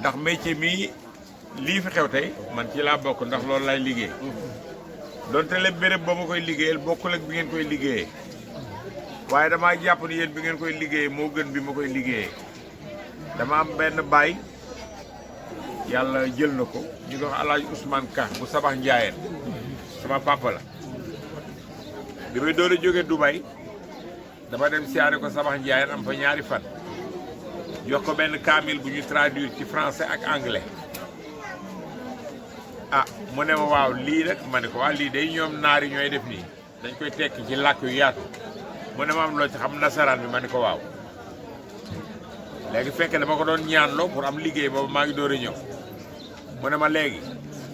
ndax métier mii lii fi xew tey man ci laa bokk ndax loolu laay liggéey donte le béréb ba ma koy liggéeyal bokkul ak bi ngeen koy liggéeyee waaye damaa jàpp ni yéen bi ngeen koy liggéeyee moo gën bi ma koy liggéeyee dama am benn baay yàlla jël na ko ñu dox Alaaji Ousmane Ka bu Sabax Njaayeen sama papa la bi may door a jóge Dubaï dama dem siyaare ko Sabax Njaayeen am fa ñaari fan jox ko benn kaamil bu ñu traduire ci français ak anglais ah mu ne ma waaw lii rek ma ne ko waaw lii day ñoom naari ñooy def nii dañ koy tekki ci làkk yu yaatu mu ne ma am loo ci xam nasaraan bi ma ne ko waaw léegi fekk dama ko doon ñaanloo pour am liggéey boobu maa ngi door a ñëw mu ne ma léegi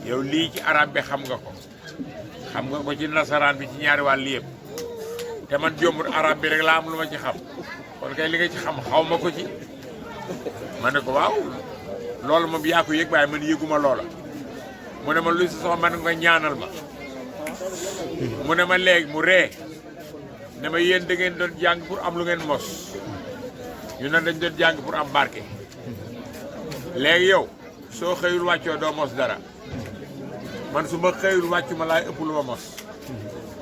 yow lii ci arab bi xam nga ko ci nasaraan bi ci ñaari wàll yëpp te man jombut arab bi rek laa am lu ma ci xam kon kay li nga ci xam xaw ma ko ci ma ne ko waaw loolu moom yaa ko yëg waaye man yëguma loola mu ne ma luy si soxla man nga ñaanal ma mu ne ma léegi mu ree ne ma yéen da ngeen doon jàng pour am lu ngeen mos ñu ne dañ doon jàng pour am barke léegi yow soo xëyul wàccoo doo mos dara man su ma xëyul wàccu ma laay ëpp lu ma mos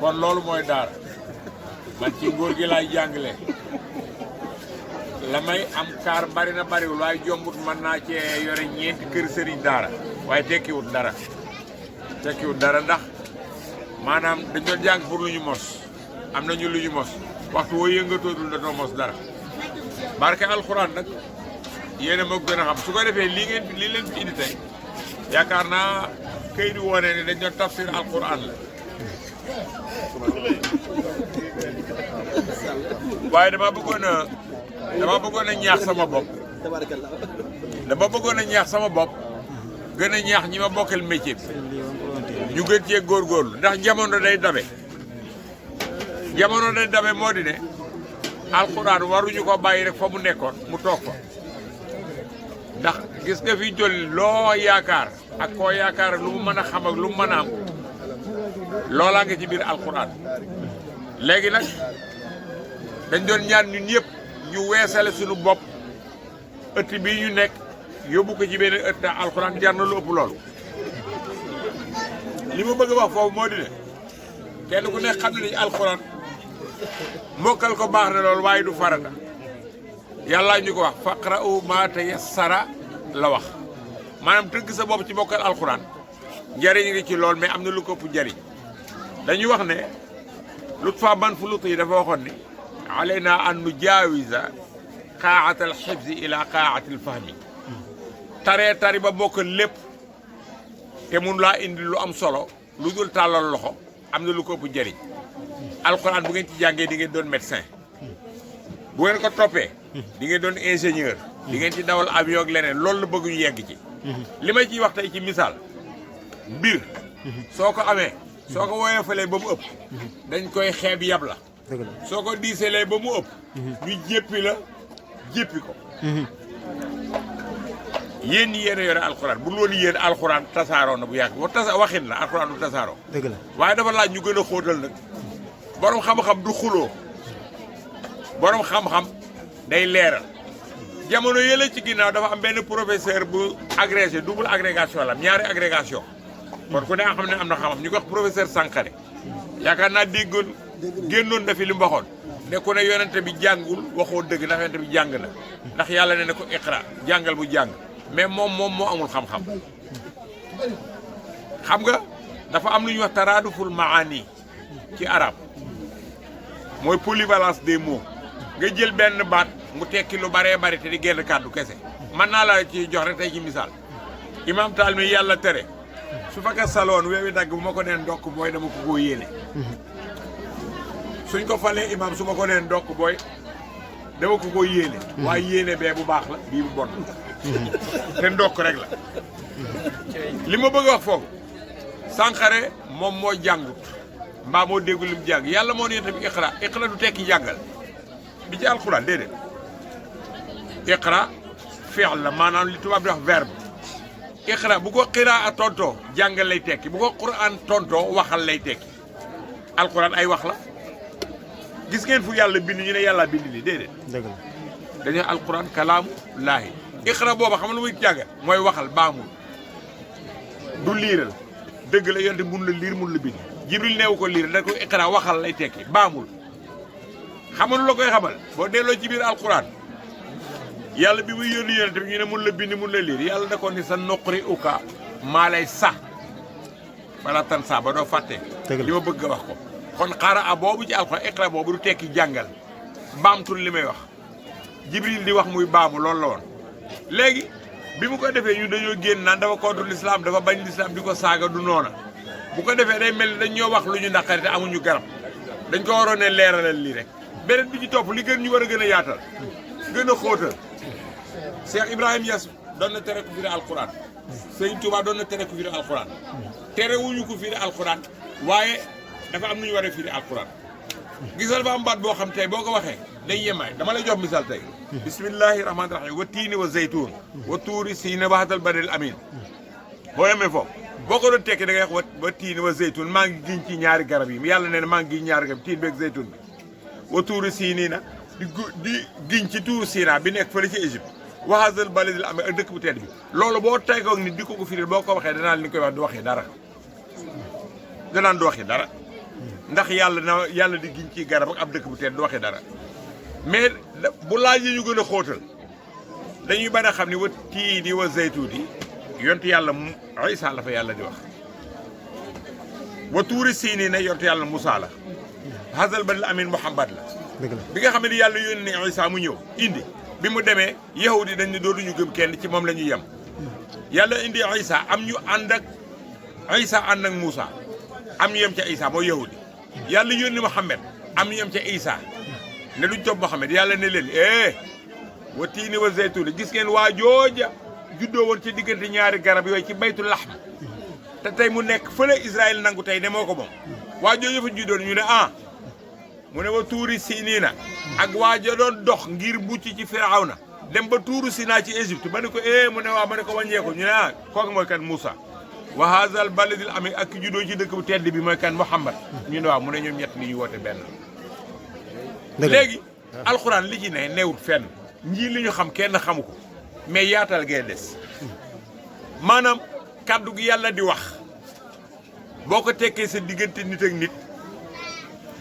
kon loolu mooy daara man ci ngóor gi laay jàngale la may am kaar bari na bariwul waaye jombut mën naa cee yore ñeenti kër sëriñ daara waaye tekkiwut dara ndax maanaam dañ doon jàng pour lu ñu mos am nañu lu ñu mos waxtu woo yëngatoodul da doo mos dara barke alxuraan nag yéen a ma gën a xam su ko defee lii leen fi indi tey yaakaar naa këy di wone ne dañ doon tafsir alxuraan la waaye dama bëggoon a ñaax sama bopp gën a ñaax ñi ma bokkal métier bi ñu gën cee góorgóorlu ndax jamono day dabe moo di ne alxuraan waruñu ko bàyyi rek fa mu nekkoon mu toog fa ndax gis nga fi jolli loo yaakaar ak koo yaakaar lu mu mën a xam ak lu mu mën a am loolaa nga ci biir alxuraan léegi nag dañ doon ñaan ñun ñëpp ñu weesale suñu bopp ëtt bii ñu nekk yóbbu ko ci benn ëtt alxuraan jar na lu ëpp loolu li ma bëgg a wax foofu moo di ne kenn ku nekk xam ne ni alxuraan mokkal ko baax na loolu waaye du farata yàlla ñu ko wax faqra'u maa tayassara la wax maanaam tëgg sa bopp ci mokkal alxuraan njariñ ngi ci lool mais am na lu ko ëpp njariñ dañuy wax ne lut fa ban fu lut yi dafa waxoon ni alayna an nu jaawisa qaa'at al xifzi ila qaa'at al fahmi tari ba mokkal lépp te mun laa indi lu am solo lu dul tàllal loxo am na lu ko ëpp njariñ alxuraan bu ngeen ci jàngee di ngeen doon médecin bu ngeen ko toppee di ngeen doon ingénieur di ngeen ci dawal avion ak leneen loolu la bëgg ñu yegg ci li ma ciy wax tey ci misaal mbir soo ko amee soo ko woyofalee ba mu ëpp dañ koy xeeb yab la soo ko diiselee ba mu ëpp ñu jéppi ko yéen ñi yéen a yore alxuraan bu loolu yéen alxuraan tasaaroo na bu yàgg waxin la alxuraan du tasaaroo waaye dafa laaj ñu gën a xóotal nag borom xam-xam du xuloo borom xam-xam day leeral jamono yële ci ginnaaw dafa am benn professeur bu agrégé double agrégation la ñaari agrégation kon ku ne xam ne am na xam-xam ñu ko wax professeur Sankharé yaakaar naa génnoon na fi li mu waxoon ne ku ne yonente bi jàngul waxoo dëgg ndax yonente bi jàng na ndax yàlla ne ko iqra jàngal bu jàng mais moom moo amul xam-xam xam nga dafa am lu ñuy wax taraaduful maani ci arab mooy polyvalence des mots nga jël benn baat mu tekki lu baree bari te di génn kàddu kese mën naa la ci jox rek tey ci misaal imam taal mi yàlla tere su fekkee saloon weewi dagg bu ma ko neen ndokk booy dama ko koo yéene suñ ko falee imam su ma ko neen ndokk booy dama ko koo yéene waaye yéene bee bu baax la bii bu bon te ndokk rek la li ma bëgg wax foofu Sankharé moom moo jàngut mbaa moo déggul lim jàng yàlla moo ne tamit iqra du tekki jàngal bi ci alxuraan déedéet iqra fi'l la maanaam li tubaab di wax verbe iqra bu ko qiraa tontoo jàngal lay tekki bu ko quraan tontoo waxal lay tekki alxuraan ay wax la gis ngeen fu yàlla bind ñu ne yàlla bind li déedéet dëgg la dañuy alxuraan kalaamu laahi iqra booba xam nga lu muy jàngal mooy waxal baamul du liiral dëgg la yonte mun la liir mun la bind jibril neewu ko liir da ko iqra waxal lay tekki baamul xam nga lu la koy xamal boo delloo ci biir alquran yàlla bi muy yónni yonente bi ñu ne mun la bind mun la liir yàlla da ko ni sa noqri uka maa lay sax wala tan sa ba doo fàtte li ma bëgg a wax ko kon xaara a boobu ci alquran iqra boobu du tekki jàngal baamtul li may wax jibril di wax muy baamu loolu la woon léegi bi mu ko defee ñu dañoo génn naan dafa contre l'islam dafa bañ l'islam di ko saaga du noona bu ko defee day mel ni dañ ñoo wax lu ñu naqari te amuñu garab dañ ko waroon ne leeralal lii rek beneen bi ci topp li gën ñu war a gën a yaatal gën a xóotal Cheikh Ibrahima Niass doon na tere ku firi alquran Sëñ Touba doon na tere ku firi alquran tere wuñu ko firi alquran waaye dafa am nu ñu war a firi alquran gisal fa am baat boo xam tey boo ko waxee day yemaay dama lay jox misaal tey bismillahi rahmaani rahim wa tiini wa zeytuun wa tuuri siina wa hadal badil amin boo yemee foofu boo ko doon tekki da ngay wax wa tiini wa zeytuun maa ngi giñ ci ñaari garab yi yàlla nee na maa ngi giñ ñaari garab tiin beeg zeytuun bi wa tuuri siiniina di giñ ci tuuru siina bi nekk fële ci Égypte wa hadal badil amin ak dëkk bu tedd bi loolu boo teykoog nit di ko firil boo ko waxee danaan li nga koy wax du waxee dara danaan du waxee dara ndax yàlla di giñ ci garab ak ab dëkk bu tedd du waxee dara mais bu laajee ñu gën a xóotal dañuy bari a xam ni wa tiini wa zeytuuni yontu yàlla Isa la fa yàlla di wax wa tuuri siini ne yontu yàlla Musaa la hasal badil amin Muhammad la bi nga xam ne yàlla yónni ne Isa mu ñëw indi bi mu demee yahudi dañ ne dootuñu gëm kenn ci moom la ñuy yem yàlla indi Isa am ñu ànd ak Isa ànd ak Musaa am ñu yem ca Isa mooy yahudi yàlla yónni Muhammad am ñu yem ca Isa ne duñ topp Muhammad yàlla ne leen wa tiini wa zeytuuni gis ngeen waa jooja juddoo woon ci diggante ñaari garab yooyu ci baytu laxm te tey mu nekk fële Israël nangu tey ne moo ko moom waa jooja fa juddoon ñu ne mu ne wa tuuri siiniina ak waa ja doon dox ngir mucc ci Firawna dem ba tuuru Sinaa ci Égypte ba ne ko mu ne waaw ma ne ko wàññeeku ñu ne kooku mooy kan Moussa wa haazal baladil amin ak juddoo ci dëkk bu tedd bi mooy kan Muhammad ñu ne waaw mu ne ñoom ñett ni ñu woote benn léegi alxuraan li ci ne newut fenn ñii li ñu xam kenn xamu ko mais yaatal gee des maanaam kàddu gi yàlla di wax boo ko tekkee sa diggante nit ak nit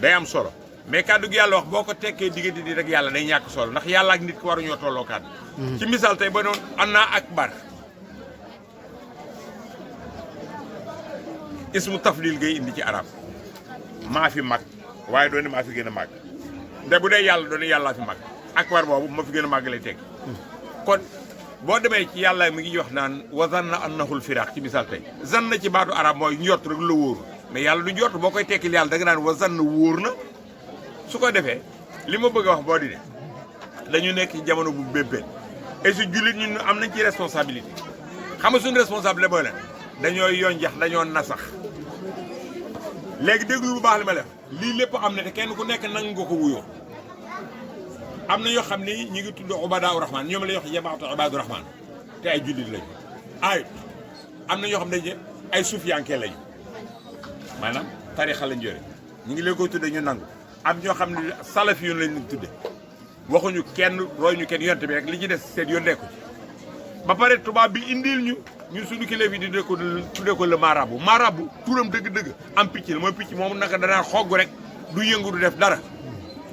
day am solo mais kàddu gi yàlla wax boo ko tekkee diggante nit ak yàlla day ñàkk solo ndax yàlla ak nit ki waruñoo tolloo kàddu ci misaal tey ba noonu Allahu akbar ismu tafdil ngay indi ci arab maa fi mag waaye doone maa fi gën a màgg nde bu dee yàlla doone yàllaa fi mag akbar boobu ma fi gën a màgg lay teg kon boo demee ci yàlla mi ngi wax naan wa zanna annahul firaq ci misaal tey zanna ci baatu arab mooy njort rek la wóoru mais yàlla du njort boo koy tekkil yàlla da nga naan wa zanna wóor na su ko defee li ma bëgg a wax boo di ne dañu nekk ci jamono bu béppéen et si jullit ñun am nañ ci responsabilité xam nga suñu responsabilité mooy la dañoo yonjax dañoo nasax léegi déglu bu baax li ma def lii lépp am na te kenn ku nekk nangu nga ko wuyoo am na yoo xam ni ñi ngi tudd Ubadaa Rahmaan ñoom la ñuy wax jamaatu Ubaadu Rahmaan te ay jullit lañu am na ñoo xam ne ay sufiyanke lañu maanaam tarixa lañ jore ñu ngi leen koy tudde ñu nangu am ñoo xam ne salafi yoon lañ leen tudde waxuñu kenn roy ñu kenn yonte bi rek li ci des seen yoon nekku ci ba pare tubaab bi indil ñun suñu kilifa yi di tuddee ko le marabout marabout turam dëgg-dëgg am picc la mooy picc moom naka danaa xogg rek du yëngu du def dara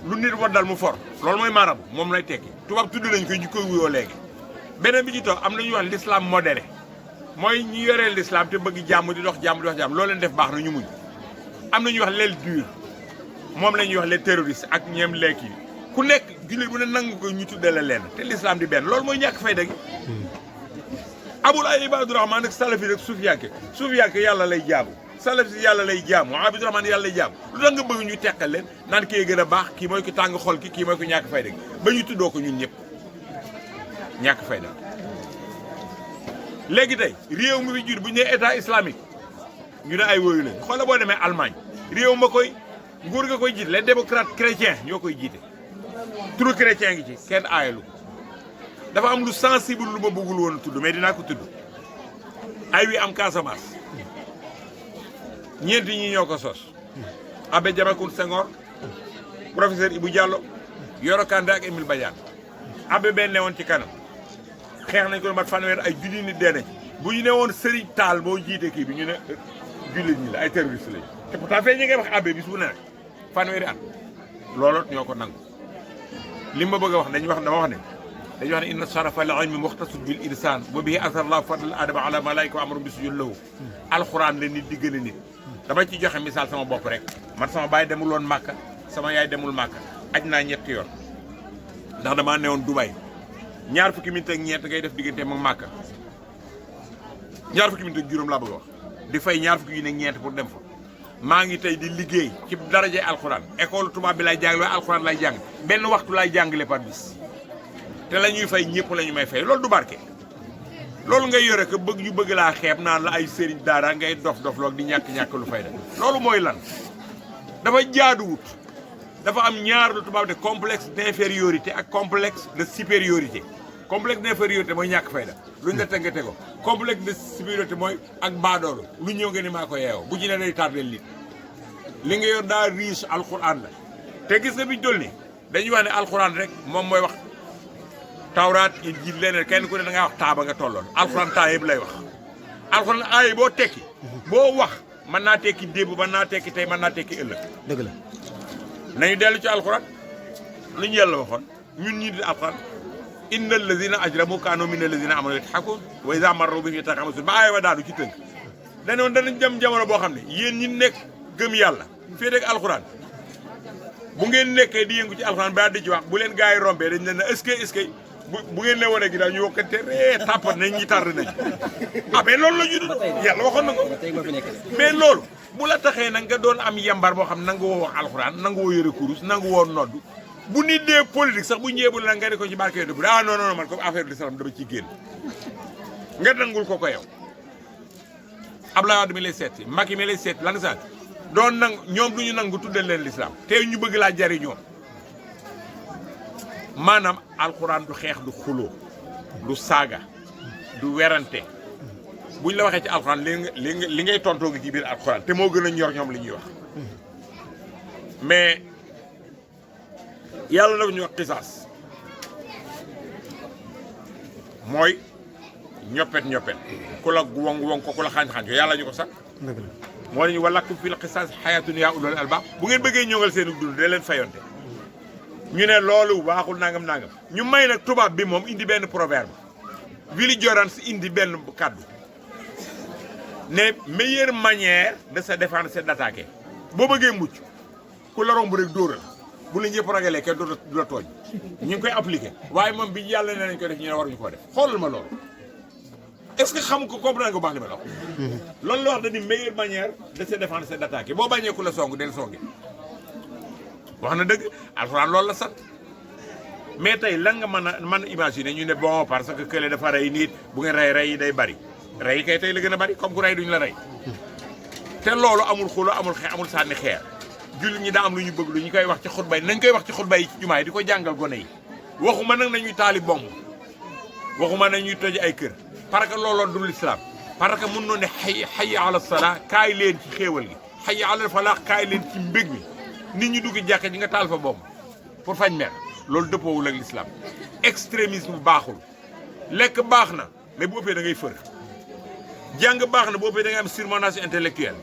lu nit waddal mu for loolu mooy marabout moom lay tekki tubaab tudd nañ ko ñu koy wuyoo léegi beneen bi ci toog am na ñuy wax l'islam modéré mooy ñi yoree l'islam te bëgg jàmm di dox jàmm di wax jàmm loo leen def baax na ñu muñ am na ñuy wax l'aile dure moom la ñuy wax les terroristes ak ñeem lekki ku nekk jullit bu ne nangu ko ñu tuddee la leen te l'islam di benn loolu mooy ñàkk fayda gi abul ay Ibaadu Rahmaan ak salafi rek sufiyanke yàlla lay jaamu salafi yàlla lay jaamu Abdu Rahmaan yàlla lay jaamu lu tax nga bëgg ñu teqal leen naan kii gën a baax kii mooy ko tàng xol kii mooy ko ñàkk fayda gi ba ñu tuddoo ko ñun ñëpp ñàkk fayda léegi tey réew mi fi jur bu ñu nee état islamique ñu ne ay wóoyu lañ xoola boo demee Allemagne réew ma koy nguur nga koy jiite les démocrates chrétiens ñoo koy jiite turu chrétien ngi ci kenn aayalu dafa am lu sensible lu ma bëggul woon a tudd mais dinaa ko tudd ay wi am Casamance ñeenti ñi ñoo ko sos Abbé Diamacoune Senghor professeur Ibou Diallo Yoro Kandé ak Émile Badiane abbé benn ne woon ci kanam xeex nañ ko lu mat fanweer ay junni nit dee nañ bu ñu ne woon Serigne Tall moo jiite kii bi ñu ne jullit ñi la ay terroriste lañ te pourtant fee ñi ngay wax abbé bis bu ne nag fanweeri at loolu ñoo ko nangu li ma bëgg a wax dañuy wax dama wax ne dañuy wax ne inna sharafa al ilmi muxtasut bil insan wa bihi asar allah fadl adama ala malaika wa amru bi sujud lahu alxuraan la nit di gën a nit dama ci joxe misaal sama bopp rek man sama baay demul woon Màkka sama yaay demul Màkka aj naa ñetti yoon ndax damaa newoon Dubaay ñaar fukki minute ak ñeent ngay def diggante mag Màkka ñaar fukki minute ak juróom laa bëgg a wax di fay ñaar fukki yu ne ñeent pour dem fa maa ngi tey di liggéey ci darajay alxuraan école tubaab bi lay jàngale waaye alxuraan lay jàng benn waxtu lay jàngale par bis te la ñuy fay ñëpp la ñu may fay loolu du barke loolu ngay yore que bëgg ñu bëgg laa xeeb naan la ay sëriñ daara ngay dof loog di ñàkk lu fay da loolu mooy lan dafa jaaduwut dafa am ñaar lu tubaab de complexe d'infériorité ak complexe de supériorité complexe d'infériorité mooy ñàkk fayda luñ la teg nga tego complexe de supériorité mooy ak baadoolu lu ñëw nga ni maa ko yeewoo bu ci ne day tardel nit li nga yor daa riche alxuraan la te gis nga biñ dol ni dañuy wax ne alxuraan rek moom mooy wax tawraat Injiil leneen kenn ku ne da ngay wax taaba nga tolloon alxuraan taa yëpp lay wax alxuraan aay boo tekki boo wax mën naa tekki démb mën naa tekki tey mën naa tekki ëllëg dëgg la nañu dellu ci alxuraan lu ñu yàlla waxoon ñun ñii di alxuraan inna allazina ajramu kaanu min allazina amanu yadhakun wa iza marru bihim yataghamazun ba aaya ba daanu ci tënk danoon danañ jëm jamono boo xam ne yéen ñi nekk gëm yàlla fii rek alxuraan bu ngeen nekkee di yëngu ci alxuraan ba di ci wax bu leen gars yi rombee dañ leen ne est-ce que bu ngeen ne wane gi daal ñu wokkante ree tàppat nañ ñi tardé nañ ah mais loolu la ñu yàlla waxoon na ko mais loolu bu la taxee nag nga doon am yambar boo xam nangu woo wax alxuraan nangu woo yëre kurus nangu woo noddu bu nit dee politique sax bu ñeebul la nga ne ko ci barke de bu ah non non man comme affaire l'islam dama ciy génn nga nangul ko yow Abdoulaye Wade mi lay seet si Macky mi lay seet lan sax doon nang ñoom du ñu nangu tuddal leen l'islam te ñu bëgg laa jariñoo maanaam alxuraan du xeex du xuloo du saaga du werante buñ la waxee ci alxuraan li ngay tontoo ngi ci biir alxuraan te moo gën a ñor ñoom li ñuy wax mais yàlla dafa ñu wax xisaas mooy ñoppet ku la wong ko ku la xaañ-xaañ ko yàlla ñu ko sax moo lañu walakum fil xisaas xayaatun yaa ulul albaab bu ngeen bëggee ñëngal seen dund dee leen fayonte ñu ne loolu waaxul nangam ñu may nag tubaab bi moom indi benn proverbe Willy Jorans indi benn kàddu ne meilleure manière de se défendre c'est d'attaquer boo bëggee mucc ku la romb rek dóoral bu la ñëpp ragalee kenn du la tooñ ñu ngi koy appliqué waaye moom bi yàlla ne nañ ko def ñu ne waruñu koo def xoolal ma loolu est-ce que xam ko comprendre nga bu baax li ma la wax loolu la wax dañu meilleure manière de se défendre c'est d'attaquer boo bañee ku la song del songe wax na dëgg alxuraan loolu la sant mais tey lan nga mën a imaginer ñu ne bon parce que kële dafa rey nit bu ngeen rey yi day bari rey kay tey la gën a bari comme ku rey duñu la rey te loolu amul xulo amul amul sànni xeer jullit ñi daa am lu ñu bëgg lu ñu koy wax ci xutba yi nañ koy wax ci xutba yi ci jumaa yi di ko jàngal gone yi waxuma nag nañuy taali bomb waxuma nañuy toj ay kër parce que looloo du l'islam parce que mun noo ne hayya ala salaa kaay leen ci xéewal gi hayya ala falaax kaay leen ci mbég mi nit ñi dugg jàkka ji nga taal fa bomb pour fañ mer loolu dëppoowul ak l'islam extrémisme baaxul lekk baax na mais bu ëppee da ngay fër jàng baax na bu ëppee da ngay am surmenage intellectuel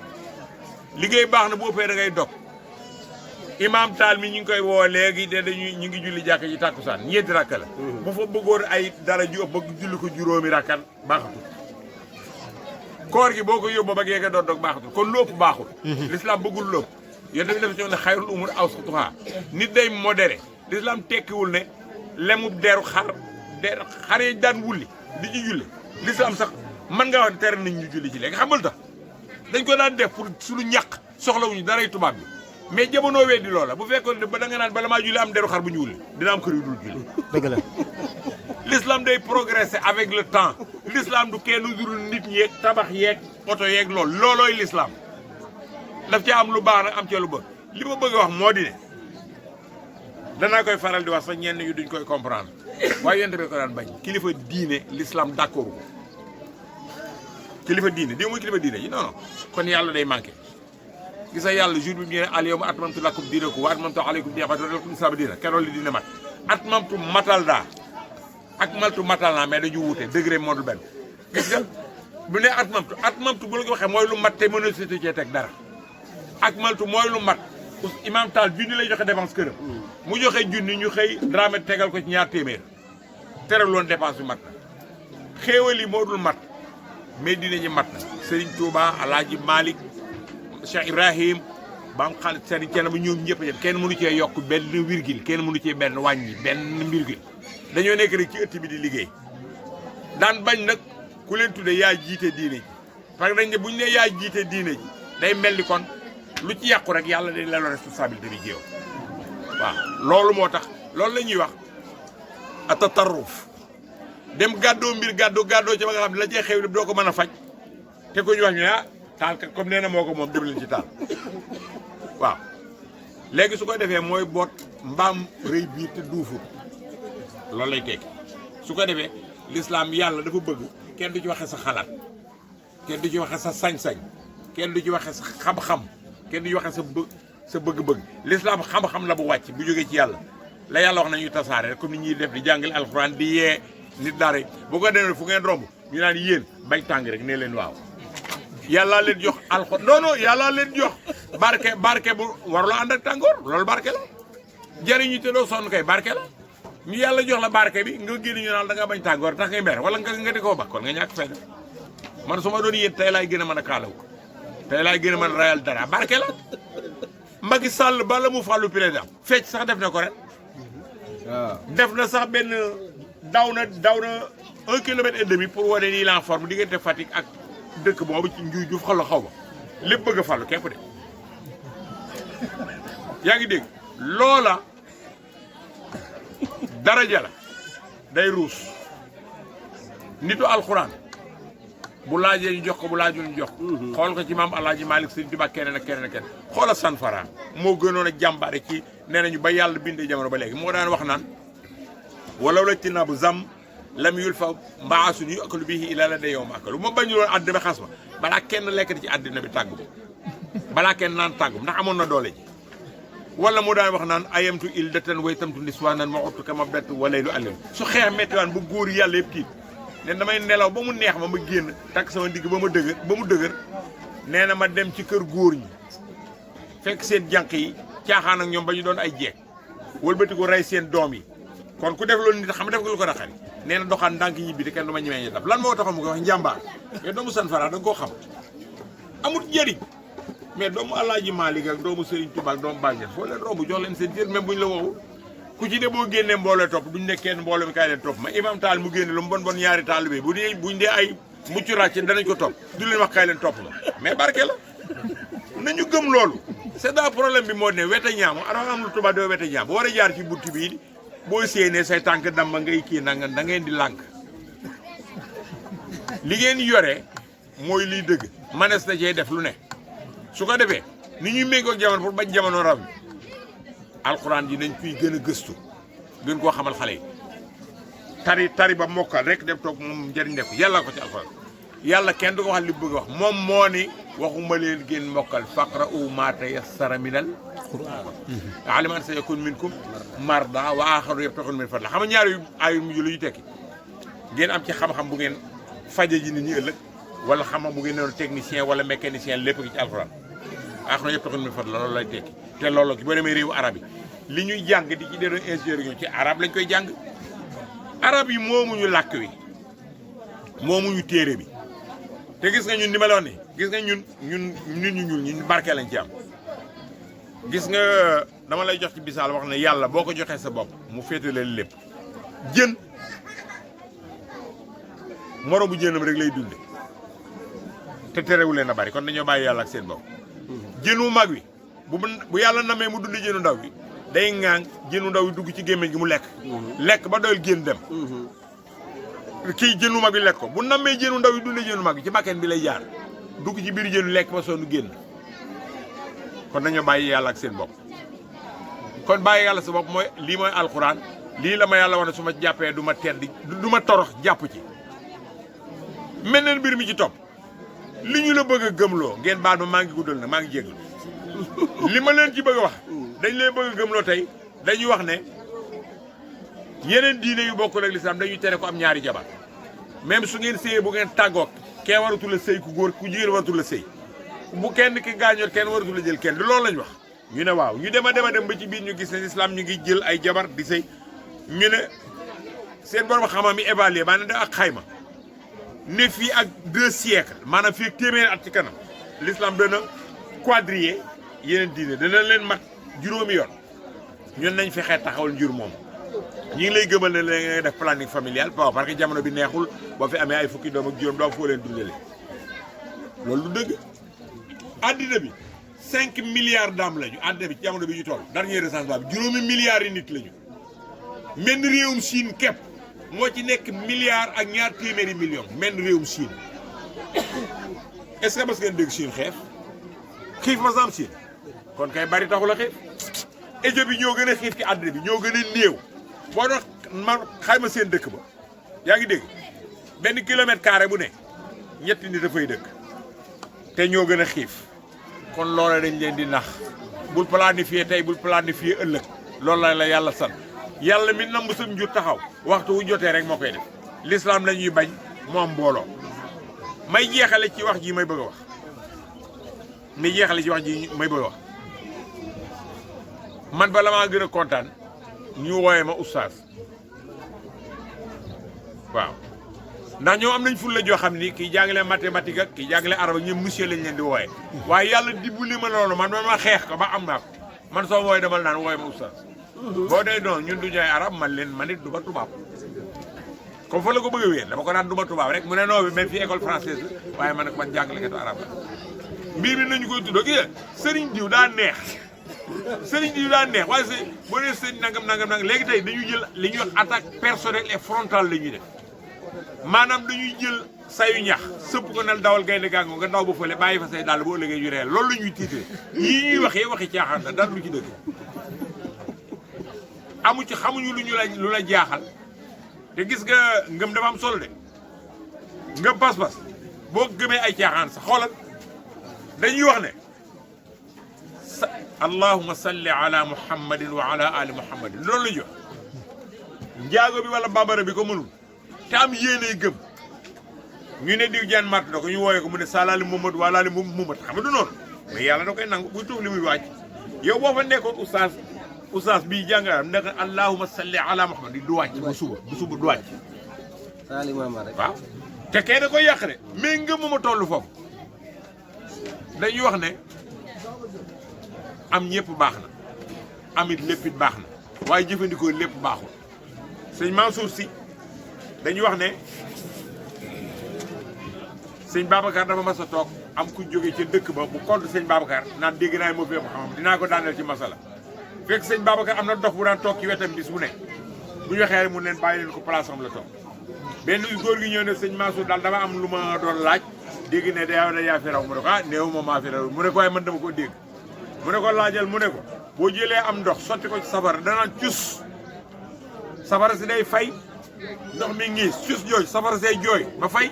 liggéey baax na bu ëppee da ngay dog imam taal mi ñu ngi koy woo léegi de ñu ngi julli jàkka ji tàkkusaan ñeenti rakka la bu fa bëggoon ay dara ju ëpp bëgg julli ko juróomi rakkan baaxatul koor gi boo ko yóbbu ba geega doon dog baaxatul kon lu ëpp baaxul l'islam bëggul lu ëpp yéen tamit def ci ne xayrul umur awsatuha nit day modéré l'islam tekkiwul ne lemub deru xar yi daan wulli di ci julli l'islam sax mën nga wax ne tere nañ ñu julli ci léegi xamul tax dañ ko daan def pour suñu ñàq soxlawuñu daray tubaab bi mais jamono weddi loola bu fekkoon ne ba da nga naan bala maa julli am deru xar bu ñu wulli dina am kër yu dul julli dëgg la l'islam day progresser avec le temps l'islam du kenn dul nit ñeeg tabax yeeg oto yeeg loolooy l'islam daf ci am lu baax nag am ci lu bëgg li ma bëgg a wax moo di ne danaa koy faral di wax sax ñenn ñu duñ koy comprendre waaye yéen tamit ko daan bañ kilifa diine l'islam d'accord ko kilifa diine mooy kilifa diine yi non kon yàlla day manqué gis nga yàlla jour bi mu ne al yawma atmamtu lakum diinakum wa atmamtu alaykum ni'mati wa raditu lakum islaama diina keroog li diine mat atmamtu matal daa ak maltu matal naa mais dañu wuute degré moo dul benn gis nga bu ne at mamtu bu la ko waxee mooy lu mat te mën a cee teg dara ak maltu mooy lu mat imam Tall junni lay joxe dépense këram mu joxe junni ñu xëy Dramé tegal ko ci ñaar téeméer teral loon dépense bi mat na xéewal yi moo dul mat mais dina ñi mat na Serigne Touba Alaaji Malick Cheikh Ibrahim Bam Xaalis Serigne Thiénaba ñoom ñëpp a kenn mënu cee yokk benn virgule kenn mënu cee benn wàññi benn virgule dañoo nekk rek ci ëtt bi di liggéey daan bañ nag ku leen tudde yaa jiite diine ji parce que dañ ne bu ñu ne yaa jiite diine ji day mel ni kon lu ci yàqu rek yàlla dañ la responsabilité bi jéew waaw loolu moo tax loolu la ñuy wax atatarruf dem gàddoo mbir gàddoo ca ba nga xam ne la cee xew doo ko mën a faj te ko ñu wax ñu ne taal kat comme nee na moo ko moom dem leen ci taal waaw léegi su ko defee mooy boot mbaam rëy biir te duufu loolu lay tekki su ko defee l'islam yàlla dafa bëgg kenn du ci waxee sa xalaat kenn du ci waxee sa sañ-sañ kenn du ci waxee sa xam-xam kenn du ci waxee sa bëgg-bëgg l'islam xam-xam la bu wàcc bu jógee ci yàlla la yàlla wax nañuy tasaare rek comme ni ñuy def di jàngale alxuraan di yee nit dara bu ko demee fu ngeen romb ñu naan yéen bañ tàng rek nee leen waaw yàllaa leen jox alxuraan non yàllaa leen jox barke bu warula ànd ak tàngoor loolu barke la jariñu te doo sonn kay barke la ñu yàlla jox la barke bi nga génn ñu naan da nga bañ tàngoor tax ngay mer wala nga di koo ba kon nga ñàkk fayda man su ma doon yéen tey laay gën a mën a kaalaw tey laay gën a mën a rayal dara barke la Macky Sall bala mu fàllu président fecc sax def na ko ren def na sax benn daw na 1,5 kilomètre pour wane nii la forme diggante Fatick ak dëkk boobu ci njuuj ju xaw ma lépp bëgg a fàllu képp de yaa ngi dégg loola daraja la day ruus nitu alxuraan bu laajee ñu jox ko bu laajul ñu jox ko xool ko ci maam Alaaji Malick Sëriñ Tuubaa keneen ak keneen xoola Sanfara moo gënoon a jàmbaare ci nee nañu ba yàlla bindee jamono ba léegi moo daan wax naan walaw la ci nabu zam lam yul fa mbaasun yu akalu bii ila la day yow ma akalu ma bañu loon àddina bi xas ma balaa kenn lekkati ci àddina bi tàggu balaa kenn naan tàggu ndax amoon na doole ji wala mu daan wax naan ayamtu il datan way tamtu niswaanan ma ottu ka ma bett walay lu àllim su xeex méttiwaan bu góor yàlla yëpp tiit ne damay nelaw ba mu neex ma génn takk sama ndigg ba mu dëgër nee na ma dem ci kër góor ñi fekk seen jànq yi caaxaan ak ñoom ba ñu doon ay jeeg wëlbati ko rey seen doom yi kon ku def loolu nit xam def nga lu ko naqari nee na doxaan ndànk ñibbi te kenn du ma ñemee ñu dab lan moo taxoon mu koy wax njàmbaar mais doomu Sanfara da nga koo xam amut njëriñ mais doomu Alaaji Maalik ak doomu Serigne Touba ak doomu Baye foo leen romb jox leen seen cër même buñ la woowu ku ci ne boo génnee mbooloo topp duñ ne kenn mbooloo mi kaay leen topp ma imam Tall mu génne lu mu bon ñaari taalibe buñ dee ay mucc ràcc danañ ko topp du leen wax kaay leen topp ma mais barke la nañu gëm loolu c'est ça problème bi moo ne wete ñaamu ara am lu tubaab doo wete ñaam bu war a jaar ci buntu bii boo séenee say tànk damba ngay kii nanga da ngeen di lànk li ngeen yore mooy liy dëgg manes na cee def lu ne su ko defee ni ñuy méngoo ak jamono pour bañ jamono raw alxuraan ji nañ kuy gën a gëstu gën koo xamal xale yi tari ba mokkal rek dem toog moom njëriñ def yàlla ko ci alxuraan yàlla kenn du ko wax li bëgg wax moom moo ni waxuma leen génn mokkal faqra'u maa tayassara minal qur'aan alima an sayakun minkum marda wa aaxaruuna yabtaxuuna min fadlillah xam nga ñaari ay mujj lu ñu tekki ngeen am ci xam-xam bu ngeen faje ji nit ñi ëllëg wala xam-xam bu ngeen doon technicien wala mécanicien lépp gi ci alxuraan aaxaruuna yabtaxuuna min fadlillah loolu lay tekki te loolu boo demee réewu arab yi li ñuy jàng di ci doon ingénieur ci arab lañ koy jàng arab yi moomuñu làkk wi moomuñu téere bi te gis nga ñun ni ma la wax ni gis nga ñun nit ñu ñuul ñun barke lañ ci am gis nga dama lay jox ci bisaal wax ne yàlla boo ko joxee sa bopp mu féetale lépp jën moromu jënam rek lay dunde te terewu leen a bari kon dañoo bàyyi yàlla ak seen bopp jën wu mag wi bu yàlla namee mu dund jënu ndaw bi day ŋaang jënu ndaw yi dugg ci gémmiñ gi mu lekk ba doyal génn dem kii jënu mag bi lekk ko bu namee jënu ndaw yi dundee jënu mag bi ci bakken bi lay jaar dugg ci biir jënu lekk ba sonn génn kon dañoo bàyyi yàlla ak seen bopp kon bàyyi yàlla sa bopp mooy lii mooy alxuraan lii la ma yàlla wax ne su ma jàppee du ma tedd du ma torox jàpp ci mel neen mbir mi ci topp li ñu la bëgg a gëmloo ngeen baal ma maa ngi guddal na maa ngi jégalu li ma leen ci bëgg a wax dañ leen bëgg a gëmloo tey dañuy wax ne yeneen diine yu bokkul ak lislaam dañuy tere ko am ñaari jabar même su ngeen sëyee bu ngeen tàggoog kee waratul a sëy ku góor ku jigéen waratul a sëy bu kenn ki gaañoor kenn waratul a jël kenn du loolu lañ wax ñu ne waaw ñu dem a dem ba ci biir ñu gis ne lislaam ñu ngi jël ay jabar di sëy ñu ne seen borom xam-xam yi évalué maanaam da ak xayma ne fii ak 2 siècles maanaam fii ak téeméeri at ci kanam l'islam dana quadriller yeneen diine dana leen mat juróomi yoon ñun nañ fexee taxawal njur moom ñi ngi lay gëmal ne la ngay def planning familial parce que jamono bi neexul boo fi amee ay fukki doom ak juróom doo foo leen dundale loolu du dëgg àddina bi 5 milliards d'âmes lañu àddina bi ci jamono bi ñu toll dernier recensement bi juróomi milliards yi nit lañu menn réewum Chine képp moo ci nekk milliards ak ñaar téeméeri millions menn réewum Chine est-ce que mas ngeen dégg Chine xiif ma sam Chine kon kay bari taxul a xiif Éthiopie bi ñoo gën a xiif ci àddina bi ñoo gën a néew boo doon man xayma seen dëkk ba yaa ngi dégg benn kilomètre carré bu ne ñetti nit dafay dëkk te ñoo gën a xiif kon loola dañ leen di nax bul planifier tey bul planifier ëllëg loolu la yàlla sant yàlla mi namb sam njur taxaw waxtu wu jotee rek moo koy def l'islam la ñuy bañ moom mbooloo may jeexale ci wax ji may bëgg a wax man bala maa gën a kontaan ñu wooyee ma oustaz waaw ndax ñoom am nañ ful la joo xam ni kii jàngale mathématique ak kii jàngale arabe ak ñoom monsieur lañ leen di wooyee waaye yàlla dimbali ma loolu man ma xeex ko ba am naa ko man soo wooyee demal naan wooyee ma oustaz boo dee doon ñun du ñooy arab man leen man it du ma tubaab comme fa la ko bëgg a wéer dama ko naan du ma tubaab rek mu ne noo bi même fii école française la waaye man nag man jàngalekatu arab la mbir mi nañu koy tuddoo kii sëriñ diw daa neex sëriñ diw daa neex waaye si boo nee sëriñ nangam léegi tey dañuy jël li ñuy wax attaque personnelle et frontale la ñuy def maanaam dañuy jël sayu ñax sëpp ko nel dawal gaynde gàngo nga daw ba fële bàyyi fa say dàll boo ëllëgee ñu reel loolu la ñuy tiitee yii ñuy waxi caaxaan la dara lu ci dëgg amu ci xamuñu lu la jaaxal te gis nga ngëm dafa am solo de ngëm pas-pas boo gëmee ay caaxaan sax xoolal dañuy wax ne allahumma salli ala muhammadin wa ala ali muhammadin loolu la ñu wax njaago bi wala bambara bi ko mënul te am yéeney gëm ñu ne diw jaan màtt da ko ñu wooyee ko mu ne salaali muhammad walaali muhammad xam nga du noonu mais yàlla da koy nangu buy tuuf li muy wàcc yow boo fa nekkoon oustaz bii jàngaram nekk allahumma salli ala muhammad du wàcc bu suba du wàcc waaw te kay da koy yàq de mais ngëm ma toll foofu dañuy wax ne am ñëpp baax na amit léppit baax na waaye jëfandikoo lépp baaxul sëñ Mansour Sy dañuy wax ne sëñ Babacar dafa mas a toog am ku jóge ca dëkk ba bu contre sëñ Babacar naan dégg naa moo fi xam dinaa ko daaneel ci masala fekk sëñ Babacar am na dox bu daan toog ci wetam bis bu ne bu ñu waxee rek mu leen bàyyi leen ko place am la toog benn góor gi ñëw ne sëñ Mansour daal dama am lu ma doon laaj dégg ne da yaa fi raw mu ne ko ah néew ma maa fi raw mu ne ko waaye man dama ko dégg mu ne ko laajal mu ne ko boo jëlee am ndox sotti ko ci safara danaan cus safara si day fay ndox mi ngiis cus jooy safara say jooy ba fay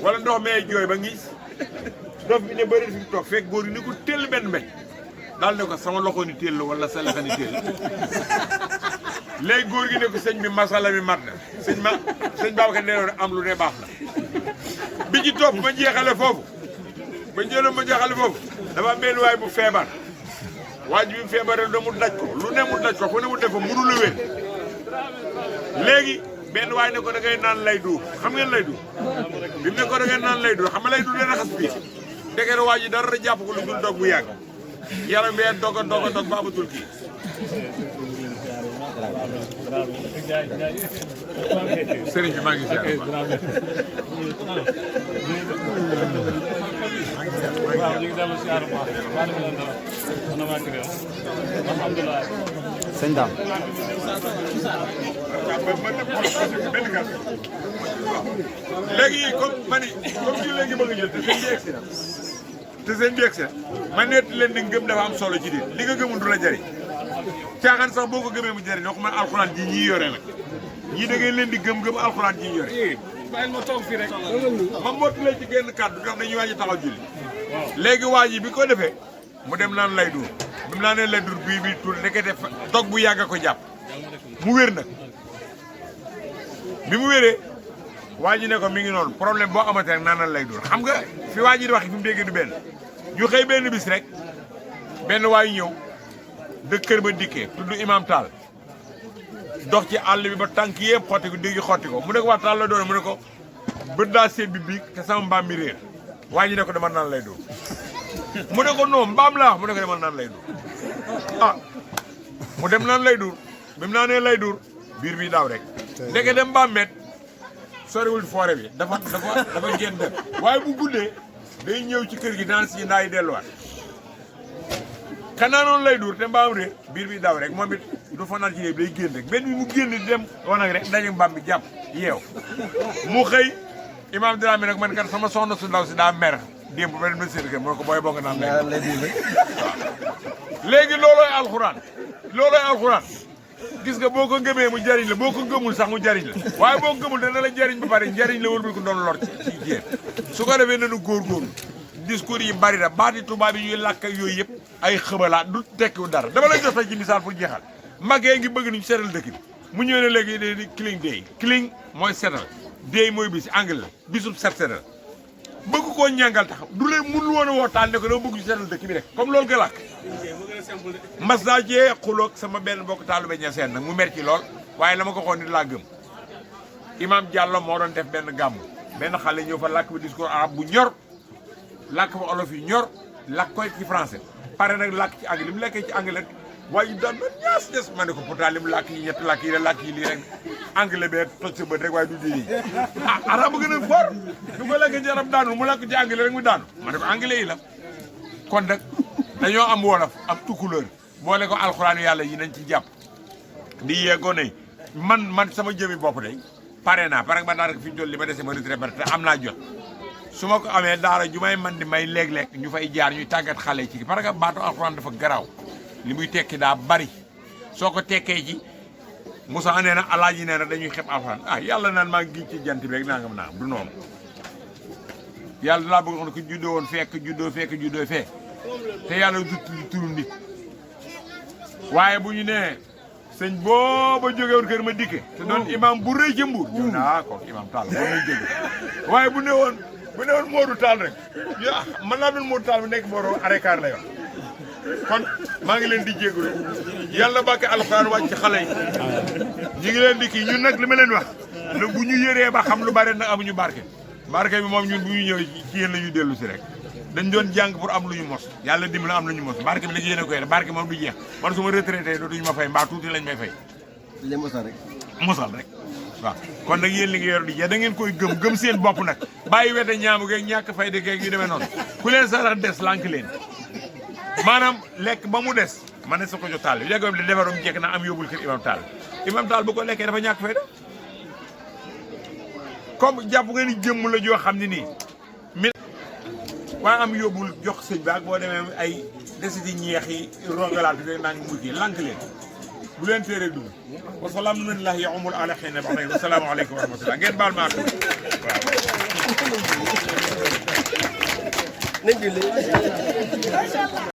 wala ndox mee jooy ba ngiis dof bi ne bëri fi toog fekk góor gi ni ko tell benn mbéj daal ne ko sama loxo ni tell wala sa loxo ni tell léegi góor gi ne ko sëñ bi masala mi mat na sëñ Babacar nee na am lu ne baax na bi ci topp ma jeexale foofu dafa am benn waay bu feebar waaj bi mu feebaree da mu daj ko lu ne mu daj ko fu ne mu def ko mënu la wér léegi benn waay ne ko da ngay naan lay duur xam ngeen lay duur bi mu ne ko da ngay naan lay duur xam nga lay duur dana xas biir ndekete waaj yi dara jàpp ko lu dul dog bu yàgg yaram bee dog a dog ba amatul kii sëriñ bi maa ngi ziar waaw ñu ngi dellu si àll alhamdulilah. sëñ Dame. léegi comme ma ni comme ci léegi bëgg a jël te sëñ bi egsi na ma nett leen di ngëm dafa am solo ci diin li nga gëmul du la jëriñ caaxaan sax boo ko gëmee mu jëriñ wax man alxuraan ji ñii yore nag ñii da ngeen leen di gëm alxuraan ji ñu yore. bàyyil ma toog fii rek. ma mottalee ci genn kàddu ndax dañuy waaj a taxaw julli. léegi waa ji bi ko defee mu dem naan lay dur bi mu naanee lay dur bii tuul nekkete dog bu yàgg ko jàpp mu wér nag bi mu wéree waa ji ne ko mi ngi noonu problème boo amatee rek naanal lay dóor xam nga fi waa ji di wax fi mu déggee du benn ñu xëy benn bis rek benn waay ñëw dëkk kër ba dikkee tudd Imam Tall dox ci àll bi ba tànk yëpp xotti ko dégg xotti ko mu ne ko wax Tall la doon mu ne ko bët daa seet bi biig te sama mbaam mi réer waa ji ne ko dama naan lay dóor mu ne ko non mbaam laa wax mu ne ko dama naan lay dóor ah mu dem naan lay dóor bi mu naanee lay dóor biir bi daaw rek ndeke dem mbaam met soriwul foore bi dafa génn dem waaye bu guddee day ñëw ci kër gi naan si ndaa yi delluwaat xanaa noonu lay duur te mbaam réer biir bi daw rek moom it du fa naan ci léegi day génn rek benn bi mu génn di dem wanag rek daje mbaam bi jàpp yeew mu xëy Imam Dramé nag man kat sama soxna su ndaw si daa mer démb ba dem na sédd mu ne ko booy boo nga naan lay léegi loolooy alxuraan gis nga boo ko ngëmee mu jariñ la boo ko ngëmul sax mu jariñ la waaye boo ko ngëmul dana la jariñ ba pare jariñ la wër ko doon lor ci jéer su ko defee nanu góorgóorlu discours yi bari na baati tubaab yi ñuy làkk ak yooyu yëpp ay xëbalaat du tekkiwu dara dama lay jox tey ci misaal pour jeexal magee ngi bëgg nañu seetal dëkk bi mu ñëw ne léegi di clean day clean mooy seetal day mooy bis anglais bisub set seetal bëgg koo ñàngal tax du leen mënul woon a wootaan ne ko dama bëgg ñu seetal dëkk bi rek comme loolu nga làkk mas naa cee xuloog sama benn mbokk taalibe ña seen nag mu mer ci lool waaye la ma ko xoon nit laa gëm Imam Diallo moo doon def benn gàmm benn xale ñëw fa làkk bi discours arabe bu ñor làkk fa olof yi ñor làkk koy ci français pare nag làkk ci anglais li mu lekkee ci anglais waaye daan na ñaas ma ne ko pourtant li mu làkk yi ñetti làkk yi la làkk yi lii rek anglais bee toj sa bët rek waaye du dee arabe gën a fort du ko lekkee ci arab daanu mu làkk ci anglais rek mu daanu ma ne ko anglais yi la kon nag dañoo am wolof am tukulóor boole ko alxuraan yàlla yi nañ ci jàpp di yeegoo ne man sama jëmi bopp day pare naa parce que man daanaka fi ñu toll li ma dese ma retraité te am naa jot su ma ko amee daara ju may man di may léeg-léeg ñu fay jaar ñuy tàggat xale ci parce que baatu alxuraan dafa garaaw li muy tekki daa bari soo ko tekkee ci Moussa nee na alaaji nee na dañuy xeb alxuraan yàlla naan maa ngi ci jant bi rek nangam naa du noonu yàlla dalaa bëgg xam ne ko juddoo woon juddoo fee te yàlla du turu nit waaye bu ñu nee sëñ booba jóge woon kër ma dikke te doon imam bu rëy ca Mbuur kon imam Tall boo lay jóge waaye bu ne woon Modou Tall rek mën naa doon Modou Tall bi nekk booro arekaar lay wax kon maa ngi leen di jégalu yàlla bàkke alxuraan wàcc xale yi ñu ngi leen di kii ñun nag li ma leen wax ne bu ñu yëree ba xam lu bari nag amuñu barke bi moom ñun bu ñu ñëwee ci yéen la ñuy dellu si rek dañ doon jàng pour am lu ñu mos yàlla dimbali am lu ñu mos barke bi la yéene koy def barke moom du jeex man su ma retraité dootuñu ma fay mbaa tuuti lañ may fay. li mosal rek. mosal rek waaw kon nag yéen li nga yor di jeex da ngeen koy gëm seen bopp nag bàyyi wete ñaamu geeg ñàkk fay de geeg yu demee noonu ku leen sarax des lànk leen maanaam lekk ba mu des ma ne sa ko jox taal bi léegi di defarum jekk na am yóbbul kër Imam Tall bu ko lekkee dafa ñàkk fay de comme jàpp nga ni jëmm la joo xam ne nii waaye am yóbbul jox sëñ bi ak boo demee ay desiti ñeex yi rongalaat bi naa ngi mujj lànk leen bu leen téere dugg wa salaamullahi ya umul ala xëy na ba wa salaamu aleykum wa rahmatullah ngeen baal maa ko waaw